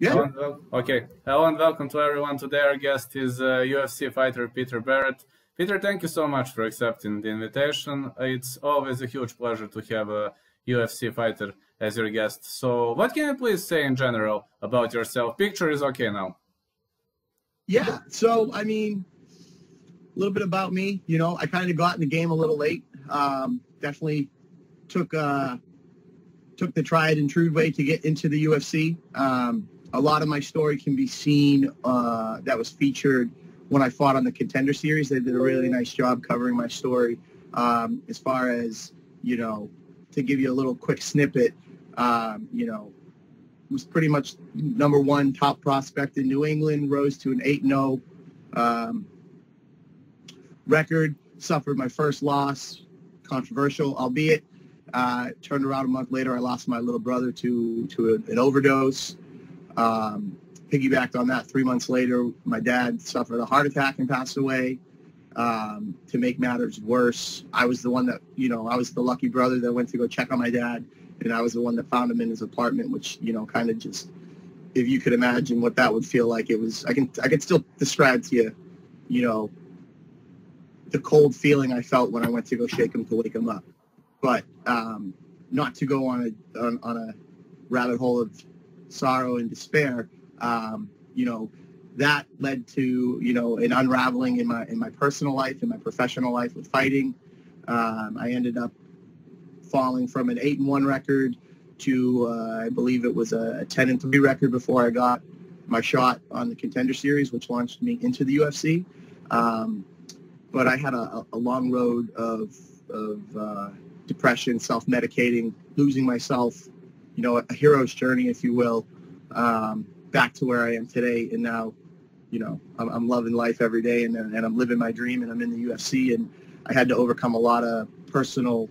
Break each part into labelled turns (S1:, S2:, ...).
S1: Yeah.
S2: Okay. Hello and welcome to everyone. Today our guest is UFC fighter Peter Barrett. Peter, thank you so much for accepting the invitation. It's always a huge pleasure to have a UFC fighter as your guest. So what can you please say in general about yourself? Picture is okay now.
S1: Yeah. So, I mean, a little bit about me. You know, I kind of got in the game a little late. Definitely took the tried and true way to get into the UFC. A lot of my story can be seen that was featured when I fought on the Contender Series. They did a really nice job covering my story. As far as, you know, to give you a little quick snippet, you know, was pretty much #1 top prospect in New England, rose to an 8-0 record, suffered my first loss, controversial, albeit. Turned around a month later, I lost my little brother to an overdose. Piggybacked on that 3 months later, my dad suffered a heart attack and passed away. To make matters worse, I was the one that, you know, I was the lucky brother that went to go check on my dad, and I was the one that found him in his apartment, which, you know, kind of just, if you could imagine what that would feel like, it was, I can still describe to you, you know, the cold feeling I felt when I went to go shake him to wake him up. But not to go on a rabbit hole of sorrow and despair, you know, that led to, you know, an unraveling in my personal life, in my professional life with fighting. I ended up falling from an 8-1 record to I believe it was a 10-3 record before I got my shot on the Contender Series, which launched me into the UFC. But I had a long road of depression, self-medicating, losing myself, you know, a hero's journey, if you will, back to where I am today. And now, you know, I'm loving life every day, and I'm living my dream, and I'm in the UFC. And I had to overcome a lot of personal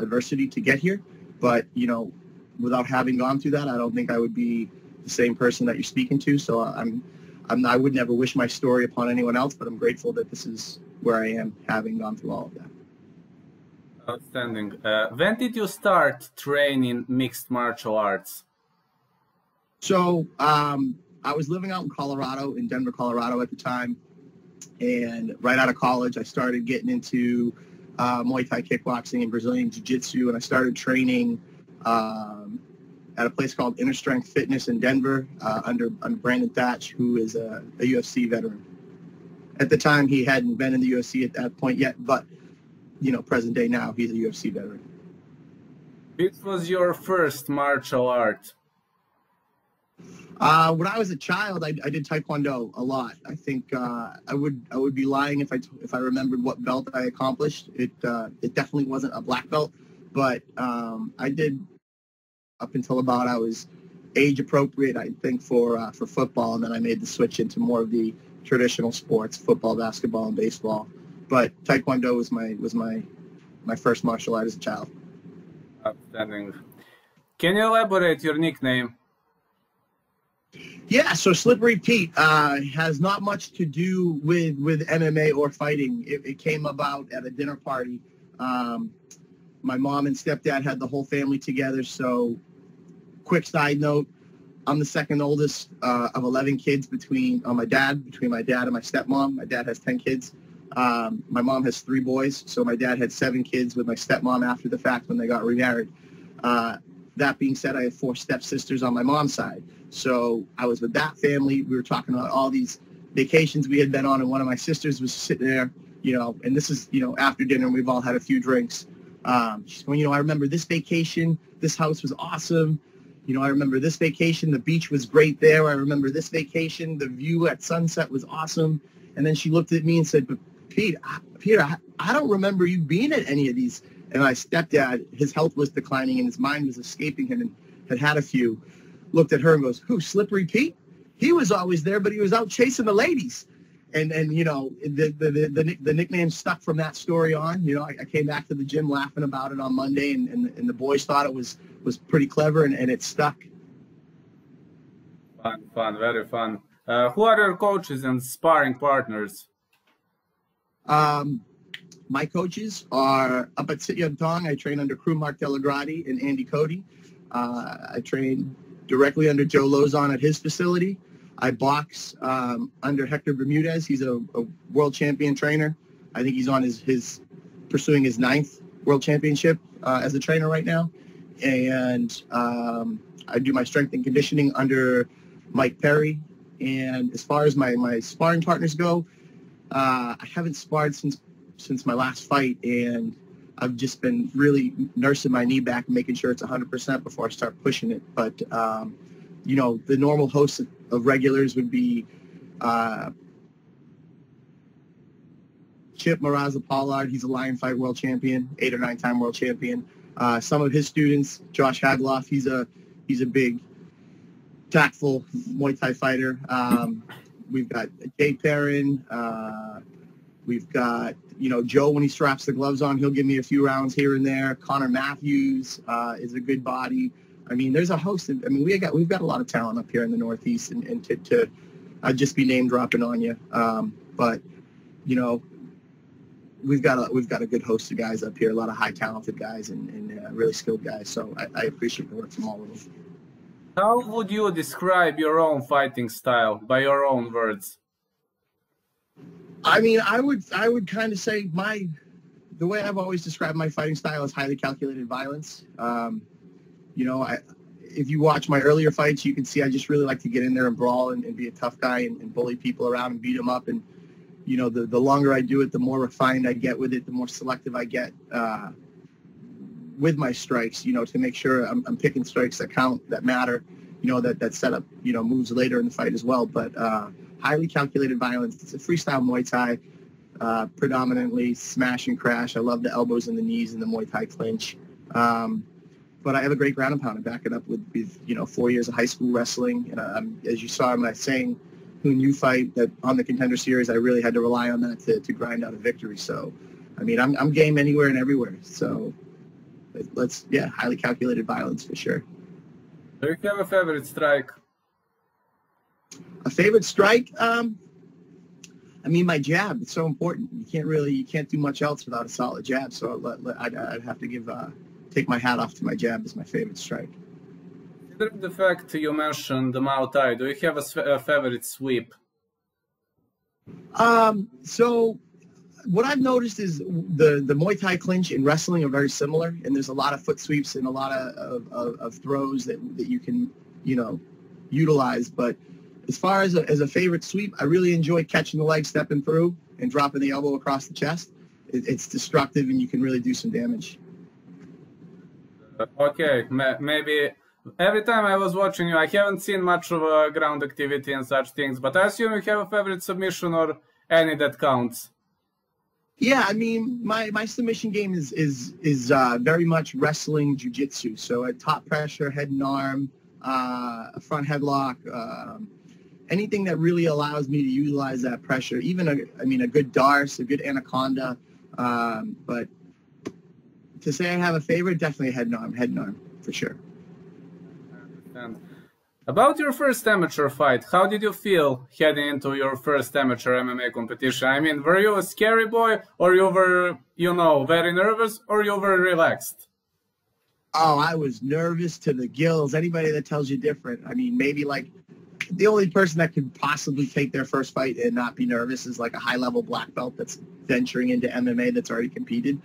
S1: adversity to get here. But, you know, without having gone through that, I don't think I would be the same person that you're speaking to. So I would never wish my story upon anyone else, but I'm grateful that this is where I am, having gone through all of that.
S2: Outstanding. When did you start training mixed martial arts?
S1: So I was living out in Colorado, in Denver, Colorado at the time. And right out of college, I started getting into Muay Thai kickboxing and Brazilian Jiu-Jitsu. And I started training at a place called Inner Strength Fitness in Denver under Brandon Thatch, who is a UFC veteran. At the time, he hadn't been in the UFC at that point yet, but, you know, present day now, he's a UFC veteran.
S2: Which was your first martial art?
S1: When I was a child, I did Taekwondo a lot. I think I would be lying if I remembered what belt I accomplished. It definitely wasn't a black belt, but I did up until about I was age appropriate, I think, for football, and then I made the switch into more of the traditional sports, football, basketball, and baseball. But Taekwondo was my first martial art as a child.
S2: Outstanding. Can you elaborate your nickname?
S1: Yeah, so Slippery Pete has not much to do with MMA or fighting. It came about at a dinner party. My mom and stepdad had the whole family together. So, quick side note, I'm the second oldest of 11 kids between my dad and my stepmom. My dad has 10 kids. My mom has 3 boys. So my dad had 7 kids with my stepmom after the fact when they got remarried. That being said, I have 4 stepsisters on my mom's side. So I was with that family. We were talking about all these vacations we had been on, and one of my sisters was sitting there, you know, and this is, you know, after dinner, and we've all had a few drinks. She's going, you know, I remember this vacation. This house was awesome. You know, I remember this vacation. The beach was great there. I remember this vacation. The view at sunset was awesome. And then she looked at me and said, but Peter, I don't remember you being at any of these. And my stepdad, his health was declining and his mind was escaping him, and had a few. Looked at her and goes, who, Slippery Pete? He was always there, but he was out chasing the ladies. And you know, the nickname stuck from that story on. You know, I came back to the gym laughing about it on Monday, and the boys thought it was pretty clever, and it stuck.
S2: Fun, very fun. Who are your coaches and sparring partners?
S1: My coaches are up at Sit Yun Tong. I train under Crew Mark Delagrati and Andy Cody. I train directly under Joe Lozon at his facility. I box under Hector Bermudez. He's a world champion trainer. I think he's on his pursuing his 9th world championship as a trainer right now. And I do my strength and conditioning under Mike Perry. And as far as my sparring partners go, I haven't sparred since my last fight, and I've just been really nursing my knee back and making sure it's 100% before I start pushing it. But, you know, the normal host of regulars would be Chip Maraza-Pollard. He's a lion fight world champion, 8 or 9-time world champion. Some of his students, Josh Hagloff, he's a big, tactful Muay Thai fighter. We've got Jay Perrin. We've got, you know, Joe, when he straps the gloves on, he'll give me a few rounds here and there. Connor Matthews is a good body. I mean, there's a host of, I mean, we've got a lot of talent up here in the Northeast, and to I'd just be name dropping on you. But, you know, we've got a good host of guys up here, a lot of high talented guys and really skilled guys. So I appreciate the work from all of them.
S2: How would you describe your own fighting style by your own words?
S1: I mean, I would kind of say the way I've always described my fighting style is highly calculated violence. You know, if you watch my earlier fights, you can see I just really like to get in there and brawl and be a tough guy and bully people around and beat them up. And, you know, the longer I do it, the more refined I get with it, the more selective I get with my strikes, you know, to make sure I'm picking strikes that count, that matter, you know, that set up, you know, moves later in the fight as well. But highly calculated violence. It's a freestyle Muay Thai, predominantly smash and crash. I love the elbows and the knees and the Muay Thai clinch. But I have a great ground and pound to back it up with you know, 4 years of high school wrestling. And as you saw in my saying, who knew fight, that on the Contender Series, I really had to rely on that to grind out a victory. So, I mean, I'm game anywhere and everywhere. So, highly calculated violence for sure.
S2: Do you have a favorite strike?
S1: A favorite strike? I mean, my jab. It's so important. You can't do much else without a solid jab. So I'd have to take my hat off to my jab as my favorite strike.
S2: Considering the fact you mentioned the Muay Thai, do you have a favorite sweep?
S1: So what I've noticed is the Muay Thai clinch and wrestling are very similar, and there's a lot of foot sweeps and a lot of throws that you can, you know, utilize. But as far as a favorite sweep, I really enjoy catching the leg, stepping through, and dropping the elbow across the chest. It's destructive, and you can really do some damage.
S2: Okay, maybe every time I was watching you, I haven't seen much of ground activity and such things, but I assume you have a favorite submission or any that counts.
S1: Yeah, I mean, my submission game is very much wrestling jiu-jitsu. So at top pressure, head and arm, a front headlock, anything that really allows me to utilize that pressure. Even a good Darce, a good anaconda, but to say I have a favorite, definitely head and arm for sure.
S2: I understand. About your first amateur fight, how did you feel heading into your first amateur MMA competition? I mean, were you a scary boy, or you were, you know, very nervous, or you were relaxed?
S1: Oh, I was nervous to the gills. Anybody that tells you different, I mean, maybe like the only person that could possibly take their first fight and not be nervous is like a high-level black belt that's venturing into MMA that's already competed.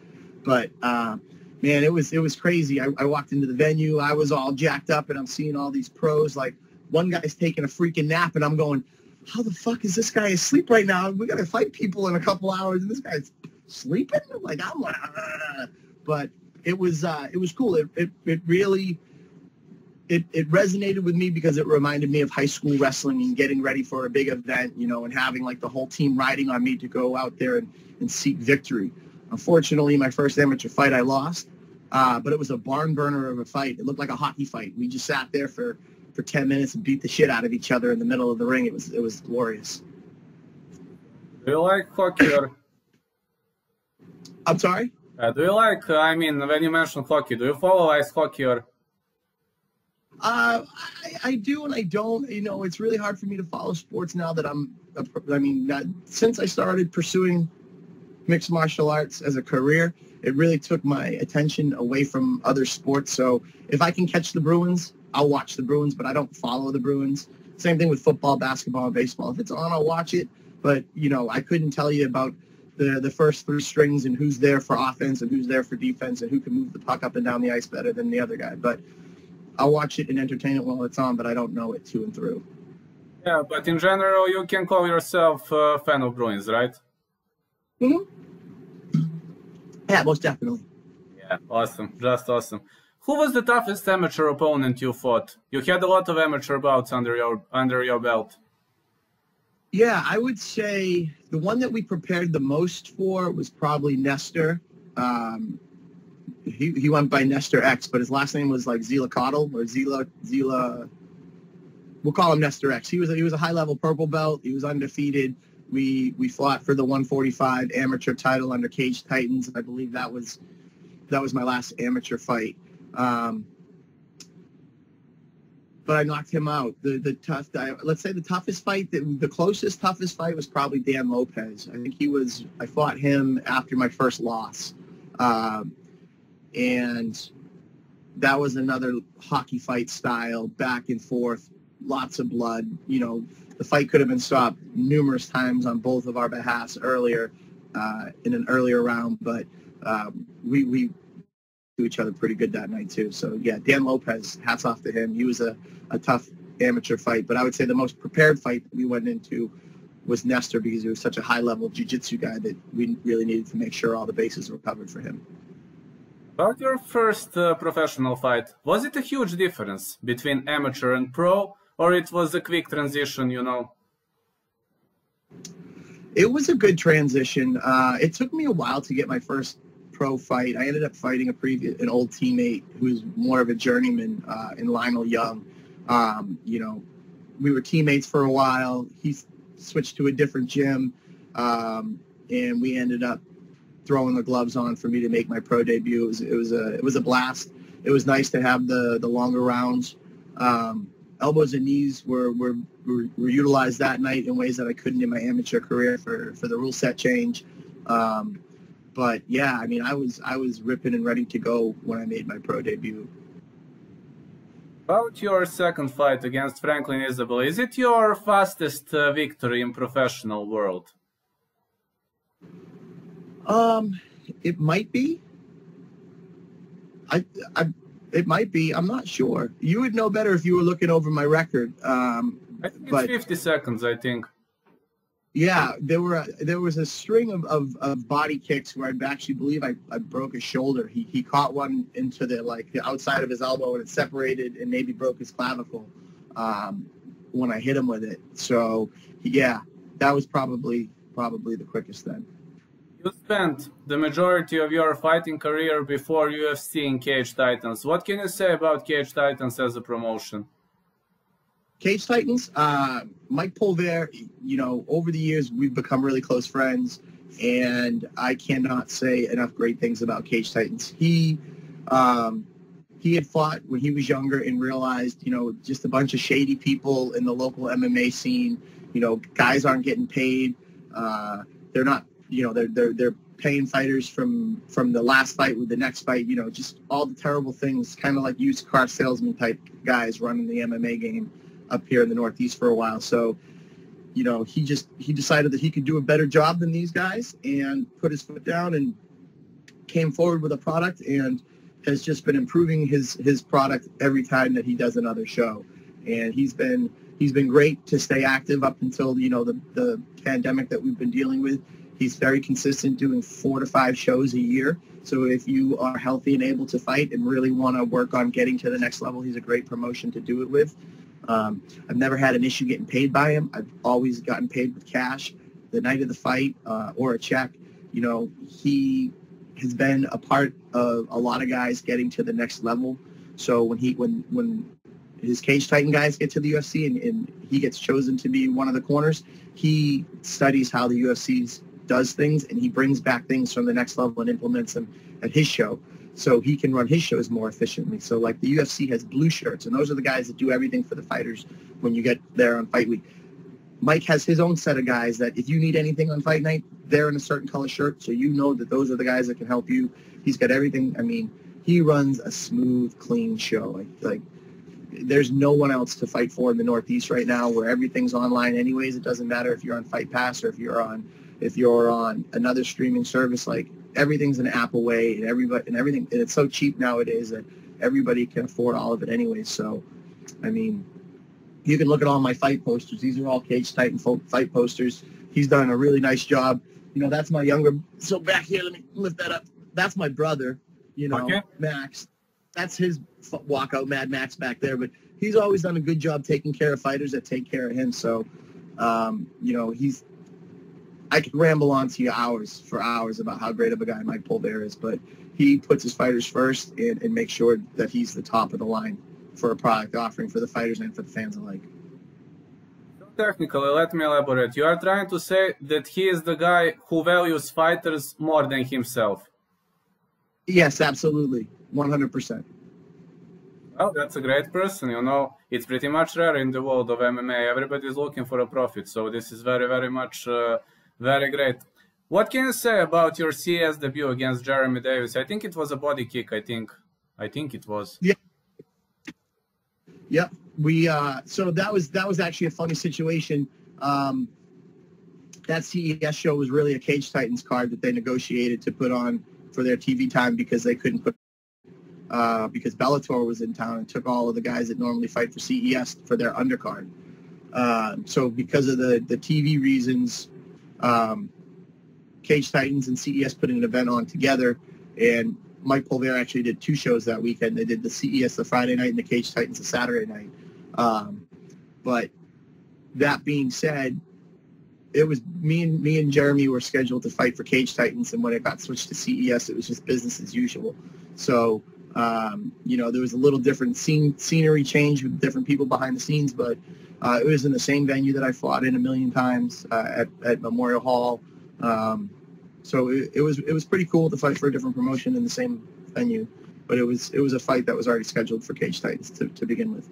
S1: But man, it was crazy. I walked into the venue. I was all jacked up, and I'm seeing all these pros. Like, one guy's taking a freaking nap, and I'm going, how the fuck is this guy asleep right now? We got to fight people in a couple hours, and this guy's sleeping? Like, I'm like, but it was cool. It really resonated with me because it reminded me of high school wrestling and getting ready for a big event, you know, and having like the whole team riding on me to go out there and seek victory. Unfortunately, my first amateur fight I lost, but it was a barn burner of a fight. It looked like a hockey fight. We just sat there for 10 minutes and beat the shit out of each other in the middle of the ring. It was glorious.
S2: Do you like hockey? Or...
S1: I'm sorry?
S2: Do you like, I mean, when you mentioned hockey, do you follow ice hockey or?
S1: I do and I don't. You know, it's really hard for me to follow sports now that since I started pursuing mixed martial arts as a career, it really took my attention away from other sports. So if I can catch the Bruins, I'll watch the Bruins, but I don't follow the Bruins. Same thing with football, basketball, and baseball. If it's on, I'll watch it. But, you know, I couldn't tell you about the first three strings and who's there for offense and who's there for defense and who can move the puck up and down the ice better than the other guy. But I'll watch it and entertain it while it's on, but I don't know it through and through.
S2: Yeah, but in general, you can call yourself a fan of Bruins, right?
S1: Mm-hmm. Yeah, most definitely.
S2: Yeah, awesome. Just awesome. Who was the toughest amateur opponent you fought? You had a lot of amateur bouts under your belt.
S1: Yeah, I would say the one that we prepared the most for was probably Nestor. He went by Nestor X, but his last name was like Zila Cottle or Zila. We'll call him Nestor X. He was a high-level purple belt. He was undefeated. We fought for the 145 amateur title under Cage Titans. I believe that was my last amateur fight. But I knocked him out. Let's say the toughest fight, the closest toughest fight was probably Dan Lopez. I think I fought him after my first loss. And that was another hockey fight style, back and forth, lots of blood. You know, the fight could have been stopped numerous times on both of our behalves earlier, in an earlier round, but we to each other pretty good that night too. So yeah, Dan Lopez, hats off to him. He was a tough amateur fight, but I would say the most prepared fight that we went into was Nestor, because he was such a high-level jiu-jitsu guy that we really needed to make sure all the bases were covered for him.
S2: About your first professional fight, was it a huge difference between amateur and pro, or it was a quick transition, you know?
S1: It was a good transition. It took me a while to get my first pro fight. I ended up fighting an old teammate who was more of a journeyman, in Lionel Young. You know, we were teammates for a while. He switched to a different gym, and we ended up throwing the gloves on for me to make my pro debut. It was a blast. It was nice to have the longer rounds. Elbows and knees were utilized that night in ways that I couldn't in my amateur career for the rule set change. But yeah, I mean, I was ripping and ready to go when I made my pro debut.
S2: About your second fight against Franklin Isabel, is it your fastest victory in professional world?
S1: It might be. It might be. I'm not sure. You would know better if you were looking over my record.
S2: I think it's 50 seconds, I think.
S1: Yeah, there was a string of body kicks where I actually believe I broke his shoulder. He caught one into the outside of his elbow, and it separated and maybe broke his clavicle when I hit him with it. So yeah, that was probably the quickest then.
S2: You spent the majority of your fighting career before UFC in Cage Titans. What can you say about Cage Titans as a promotion?
S1: Cage Titans, Mike Polver, you know, over the years, we've become really close friends, and I cannot say enough great things about Cage Titans. He had fought when he was younger and realized, you know, just a bunch of shady people in the local MMA scene. You know, guys aren't getting paid. They're not, you know, they're paying fighters from the last fight with the next fight. You know, just all the terrible things, kind of like used car salesman type guys running the MMA game up here in the Northeast for a while. So, you know, he decided that he could do a better job than these guys and put his foot down and came forward with a product and has just been improving his product every time that he does another show. And he's been great to stay active up until, you know, the pandemic that we've been dealing with. He's very consistent, doing 4 to 5 shows a year. So if you are healthy and able to fight and really want to work on getting to the next level, he's a great promotion to do it with. I've never had an issue getting paid by him. I've always gotten paid with cash the night of the fight, or a check. You know, he has been a part of a lot of guys getting to the next level. So when his Cage Titan guys get to the UFC and he gets chosen to be one of the corners, he studies how the UFC does things, and he brings back things from the next level and implements them at his show, so he can run his shows more efficiently. So like the UFC has blue shirts, and those are the guys that do everything for the fighters when you get there on fight week. Mike has his own set of guys that if you need anything on fight night, they're in a certain color shirt, so you know that those are the guys that can help you. He's got everything. I mean, he runs a smooth, clean show. Like there's no one else to fight for in the Northeast right now, where everything's online anyways. It doesn't matter if you're on Fight Pass or if you're on another streaming service. Like everything's an app away, and everything, and it's so cheap nowadays that everybody can afford all of it anyways. So, I mean, you can look at all my fight posters. These are all Cage Titan fight posters. He's done a really nice job. You know, that's my younger. So back here, let me lift that up. That's my brother. You know, okay. Max. That's his walkout, Mad Max, back there. But he's always done a good job taking care of fighters that take care of him. So, you know, I could ramble on to you for hours about how great of a guy Mike Pulver is, but he puts his fighters first and makes sure that he's the top of the line for a product offering for the fighters and for the fans alike.
S2: Technically, let me elaborate. You are trying to say that he is the guy who values fighters more than himself.
S1: Yes, absolutely. 100%.
S2: Well, that's a great person. You know, it's pretty much rare in the world of MMA. Everybody's looking for a profit, so this is very, very much very great. What can you say about your CES debut against Jeremy Davis? I think it was a body kick. I think it was.
S1: Yeah. Yep. We so that was actually a funny situation. That CES show was really a Cage Titans card that they negotiated to put on for their TV time because they couldn't put because Bellator was in town and took all of the guys that normally fight for CES for their undercard. So because of the TV reasons, Cage Titans and CES put an event on together, and Mike Pulver actually did two shows that weekend. They did the CES the Friday night and the Cage Titans the Saturday night. But that being said, it was me and Jeremy were scheduled to fight for Cage Titans, and when it got switched to CES, it was just business as usual. So, you know, there was a little different scenery change with different people behind the scenes, but it was in the same venue that I fought in a million times at Memorial Hall. So it was pretty cool to fight for a different promotion in the same venue, but it was a fight that was already scheduled for Cage Titans to begin with.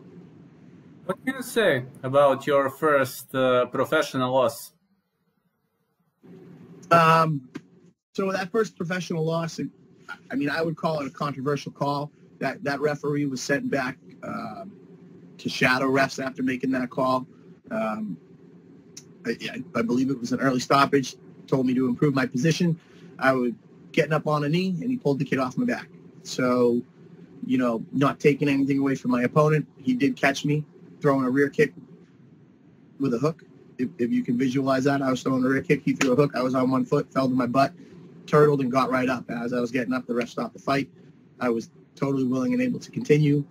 S2: What can you say about your first professional loss?
S1: So that first professional loss, I mean, I would call it a controversial call. That referee was sent back to shadow refs after making that call. I believe it was an early stoppage. Told me to improve my position. I was getting up on a knee, and he pulled the kid off my back. So, you know, not taking anything away from my opponent, he did catch me throwing a rear kick with a hook. If you can visualize that, I was throwing a rear kick. He threw a hook. I was on one foot, fell to my butt, turtled, and got right up. As I was getting up, the ref stopped the fight. I was totally willing and able to continue.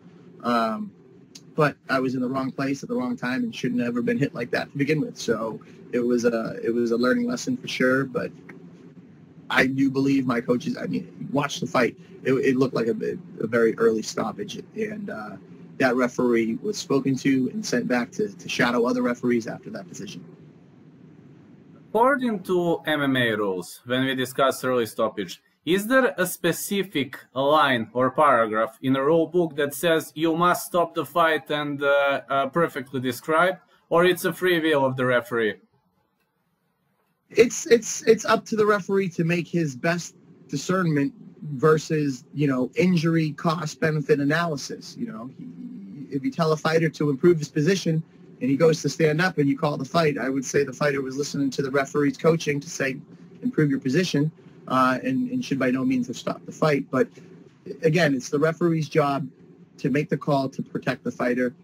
S1: But I was in the wrong place at the wrong time and shouldn't have ever been hit like that to begin with. So it was a learning lesson for sure. But I do believe my coaches, I mean, watch the fight. It looked like a very early stoppage. And that referee was spoken to and sent back to shadow other referees after that decision.
S2: According to MMA rules, when we discuss early stoppage, is there a specific line or paragraph in a rule book that says you must stop the fight and perfectly describe, or it's a free will of the referee?
S1: It's up to the referee to make his best discernment versus, you know, injury cost benefit analysis. You know, if you tell a fighter to improve his position and he goes to stand up and you call the fight, I would say the fighter was listening to the referee's coaching to say improve your position. And should by no means have stopped the fight. But again, it's the referee's job to make the call to protect the fighter.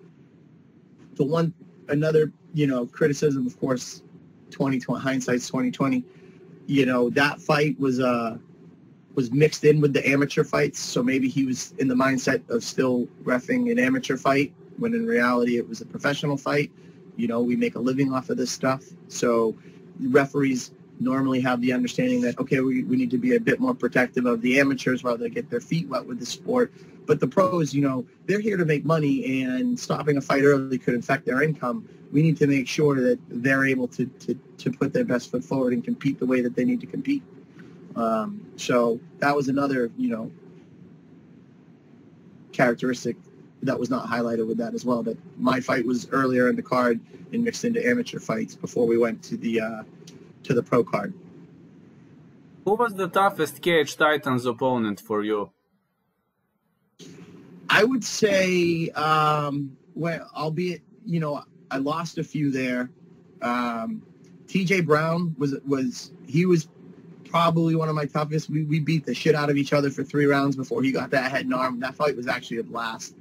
S1: Another, you know, criticism, of course, 2020 hindsight's 2020. You know, that fight was mixed in with the amateur fights, so maybe he was in the mindset of still reffing an amateur fight when in reality it was a professional fight. You know, we make a living off of this stuff, so referees normally have the understanding that, okay, we need to be a bit more protective of the amateurs while they get their feet wet with the sport. But the pros, you know, they're here to make money, and stopping a fight early could affect their income. We need to make sure that they're able to put their best foot forward and compete the way that they need to compete. So that was another, you know, characteristic that was not highlighted with that as well. That my fight was earlier in the card and mixed into amateur fights before we went to the pro card.
S2: Who was the toughest Cage Titans opponent for you?
S1: I would say, well, albeit, you know, I lost a few there. TJ Brown was probably one of my toughest. We beat the shit out of each other for 3 rounds before he got that head and arm. That fight was actually a blast.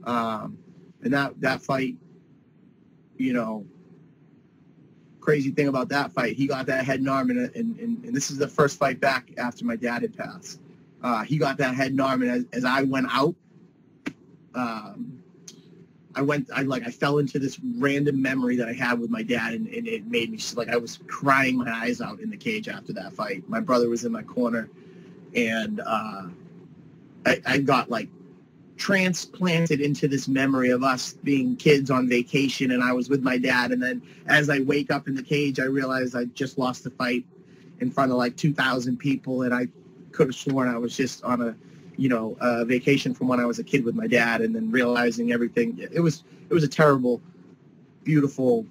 S1: And that fight, you know, crazy thing about that fight, he got that head and arm, and this is the first fight back after my dad had passed. He got that head and arm, and as I went out, I fell into this random memory that I had with my dad, and it made me just, like, I was crying my eyes out in the cage after that fight. My brother was in my corner, and I got, like, transplanted into this memory of us being kids on vacation, and I was with my dad, and then as I wake up in the cage, I realized I just lost the fight in front of like 2,000 people, and I could have sworn I was just on a vacation from when I was a kid with my dad, and then realizing everything. It was a terrible, beautiful,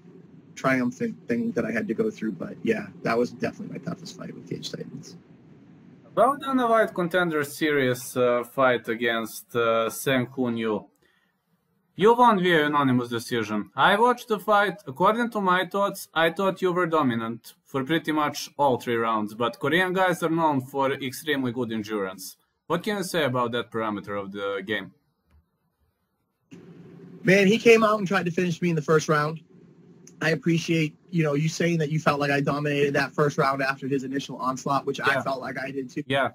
S1: triumphant thing that I had to go through, but yeah, that was definitely my toughest fight with Cage Titans.
S2: About Dana White Contender Series fight against Sang Hoon Yu. You won via unanimous decision. I watched the fight. According to my thoughts, I thought you were dominant for pretty much all 3 rounds, but Korean guys are known for extremely good endurance. What can you say about that parameter of the game?
S1: Man, he came out and tried to finish me in the first round. I appreciate, you know, you saying that you felt like I dominated that first round after his initial onslaught, which I felt like I did too.
S2: Yeah.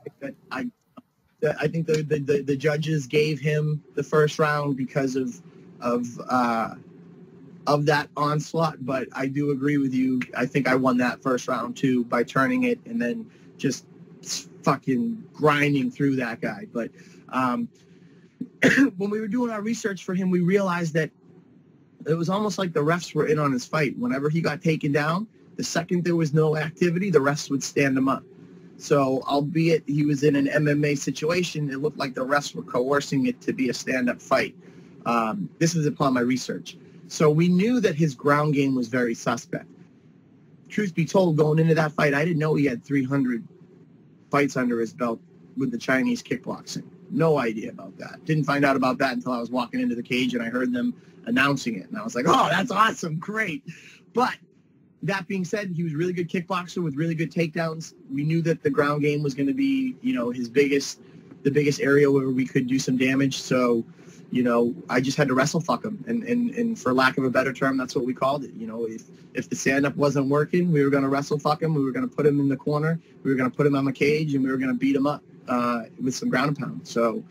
S1: I think the judges gave him the first round because of that onslaught, but I do agree with you. I think I won that first round too by turning it and then just fucking grinding through that guy. But when we were doing our research for him, we realized that it was almost like the refs were in on his fight. Whenever he got taken down, the second there was no activity, the refs would stand him up. So, albeit he was in an MMA situation, it looked like the refs were coercing it to be a stand-up fight. This is upon my research. So we knew that his ground game was very suspect. Truth be told, going into that fight, I didn't know he had 300 fights under his belt with the Chinese kickboxing. No idea about that. Didn't find out about that until I was walking into the cage and I heard them announcing it. And I was like, oh, that's awesome. Great. But that being said, he was a really good kickboxer with really good takedowns. We knew that the ground game was going to be, you know, the biggest area where we could do some damage. So, you know, I just had to wrestle fuck him. And for lack of a better term, that's what we called it. You know, if the stand-up wasn't working, we were going to wrestle fuck him. We were going to put him in the corner. We were going to put him on the cage, and we were going to beat him up with some ground and pound. So,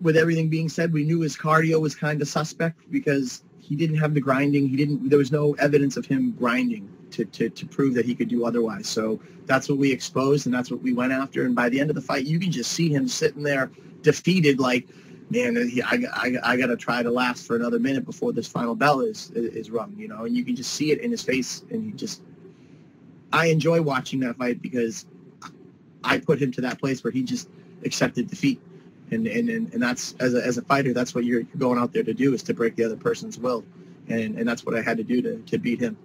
S1: with everything being said, we knew his cardio was kind of suspect because he didn't have the grinding. There was no evidence of him grinding to prove that he could do otherwise. So that's what we exposed, and that's what we went after. And by the end of the fight, you can just see him sitting there defeated, like, man, I got to try to last for another minute before this final bell is rung, you know. And you can just see it in his face, and I enjoy watching that fight because I put him to that place where he just accepted defeat. And that's, as a fighter, that's what you're going out there to do, is to break the other person's will. And that's what I had to do to beat him.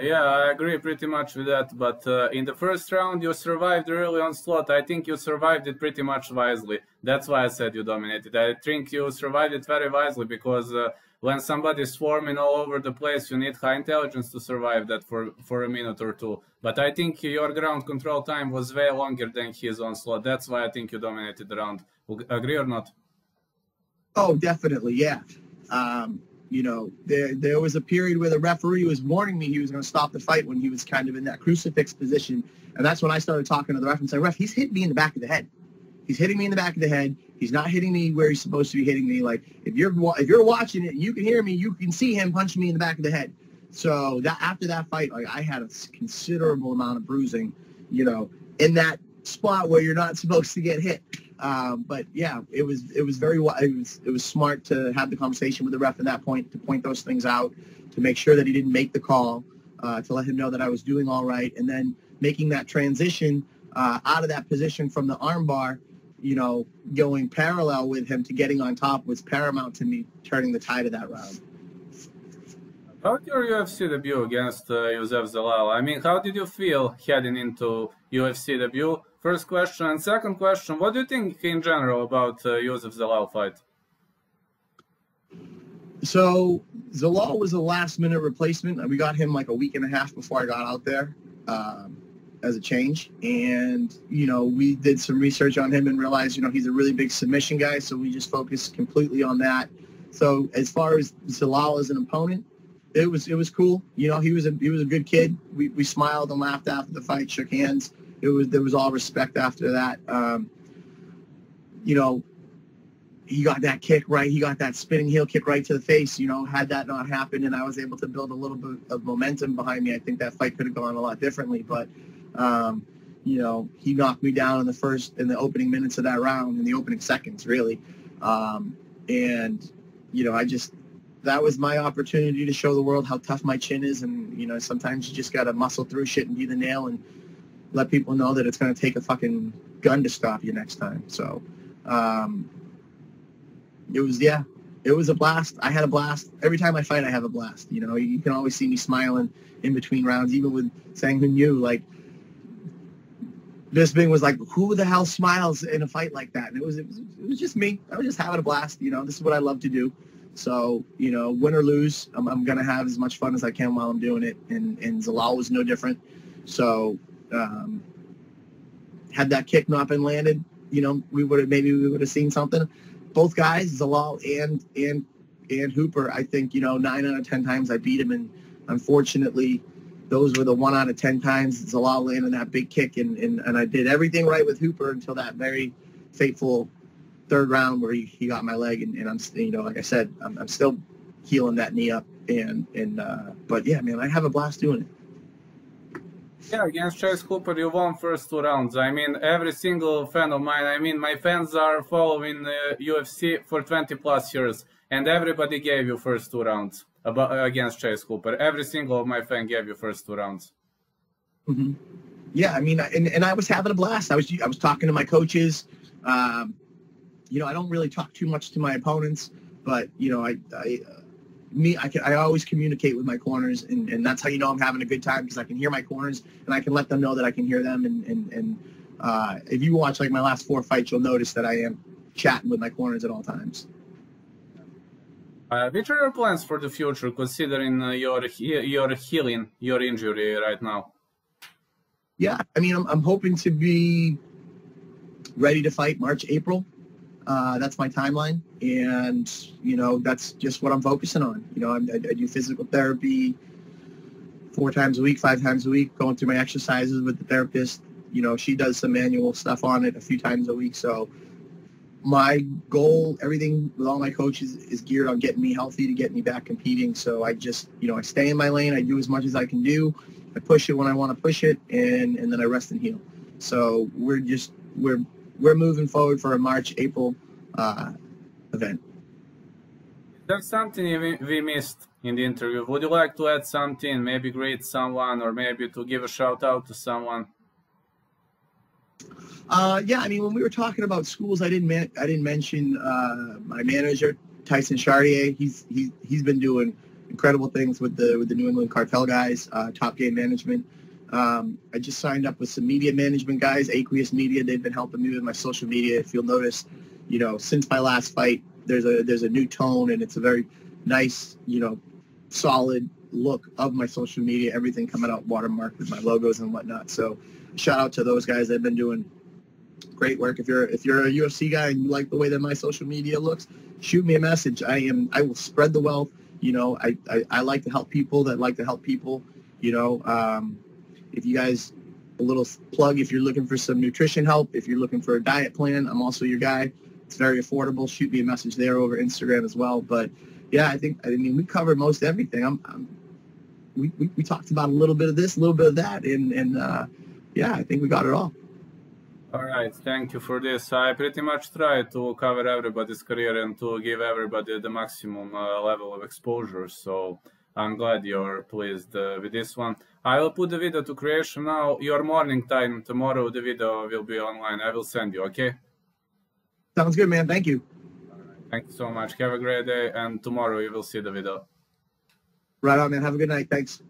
S2: Yeah, I agree pretty much with that. But in the first round, you survived the early onslaught. I think you survived it pretty much wisely. That's why I said you dominated. I think you survived it very wisely because when somebody's swarming all over the place, you need high intelligence to survive that for a minute or two. But I think your ground control time was way longer than his onslaught. That's why I think you dominated the round. Agree or not?
S1: Oh, definitely, yeah. You know, there was a period where the referee was warning me he was going to stop the fight when he was kind of in that crucifix position. And that's when I started talking to the ref and saying, ref, he's hitting me in the back of the head. He's hitting me in the back of the head. He's not hitting me where he's supposed to be hitting me. Like, if you're watching it and you can hear me, you can see him punching me in the back of the head. So that after that fight, like, I had a considerable amount of bruising, you know, in that spot where you're not supposed to get hit. But yeah, it was smart to have the conversation with the ref at that point, to point those things out, to make sure that he didn't make the call, to let him know that I was doing all right, and then making that transition out of that position from the armbar you know, going parallel with him to getting on top was paramount to me turning the tide of that round.
S2: About your UFC debut against Youssef Zalal, I mean, how did you feel heading into UFC debut? First question. And second question, what do you think in general about Youssef Zalal fight?
S1: So Zalal was a last-minute replacement. We got him like a week and a half before I got out there as a change. And, you know, we did some research on him and realized, you know, he's a really big submission guy, so we just focused completely on that. So as far as Zalal as an opponent, it was cool. You know, he was a good kid. We smiled and laughed after the fight, shook hands. There was all respect after that. You know, he got that kick right. He got that spinning heel kick right to the face. You know, had that not happened and I was able to build a little bit of momentum behind me, I think that fight could have gone a lot differently. But, you know, he knocked me down in the opening minutes of that round, in the opening seconds, really. And, you know, that was my opportunity to show the world how tough my chin is. And, you know, sometimes you just got to muscle through shit and be the nail and let people know that it's going to take a fucking gun to stop you next time. So, it was a blast. I had a blast. Every time I fight, I have a blast. You know, you can always see me smiling in between rounds, even with Sang Hun Yu. Like, Bisping was like, who the hell smiles in a fight like that? And it was just me. I was just having a blast. You know, this is what I love to do. So, you know, win or lose, I'm going to have as much fun as I can while I'm doing it. And Zalal was no different. So, had that kick not been landed, you know, we would have seen something. Both guys, Zalal and Hooper, I think, you know, 9 out of 10 times I beat him. And unfortunately, those were the 1 out of 10 times Zalal landed that big kick. And I did everything right with Hooper until that very fateful third round where he got my leg, and I'm, you know, like I said, I'm still healing that knee up, but yeah, man, I have a blast doing it.
S2: Yeah, against Chase Hooper, you won first 2 rounds. I mean, every single fan of mine, I mean, my fans are following UFC for 20 plus years, and everybody gave you first 2 rounds against Chase Hooper. Every single of my fan gave you first 2 rounds.
S1: Mm-hmm. Yeah, I mean, and I was having a blast. I was talking to my coaches. You know, I don't really talk too much to my opponents, but, you know, I always communicate with my corners, and that's how you know I'm having a good time, because I can hear my corners, and I can let them know that I can hear them. And if you watch, like, my last 4 fights, you'll notice that I am chatting with my corners at all times.
S2: Which are your plans for the future, considering you're healing your injury right now?
S1: Yeah, I mean, I'm hoping to be ready to fight March, April. That's my timeline, and, you know, that's just what I'm focusing on. You know, I do physical therapy 4 times a week, 5 times a week, going through my exercises with the therapist. You know, she does some manual stuff on it a few times a week. So my goal, everything with all my coaches, is geared on getting me healthy to get me back competing. So I just, you know, I stay in my lane. I do as much as I can do. I push it when I want to push it, and then I rest and heal. So we're moving forward for a March, April event.
S2: Is there something we missed in the interview? Would you like to add something, maybe greet someone, or maybe to give a shout out to someone?
S1: Yeah, I mean, when we were talking about schools, I didn't mention my manager, Tyson Chartier. He's been doing incredible things with the New England Cartel guys, Top Game Management. I just signed up with some media management guys, Aqueous Media. They've been helping me with my social media. If you'll notice, you know, since my last fight, there's a new tone, and it's a very nice, you know, solid look of my social media. Everything coming out watermarked with my logos and whatnot. So shout out to those guys. They've been doing great work. If you're a UFC guy and you like the way that my social media looks, shoot me a message. I will spread the wealth. You know, I like to help people that like to help people. You know, if you guys, a little plug, if you're looking for some nutrition help, if you're looking for a diet plan, I'm also your guy. It's very affordable. Shoot me a message there over Instagram as well. But yeah, I mean, we covered most everything. We talked about a little bit of this, a little bit of that, and yeah, I think we got it all.
S2: All right, thank you for this. I pretty much tried to cover everybody's career and to give everybody the maximum level of exposure. So I'm glad you're pleased with this one. I will put the video to creation now. Your morning time tomorrow. The video will be online. I will send you. Okay.
S1: Sounds good, man. Thank you.
S2: Thank you so much. Have a great day, and tomorrow you will see the video.
S1: Right on, man. Have a good night. Thanks.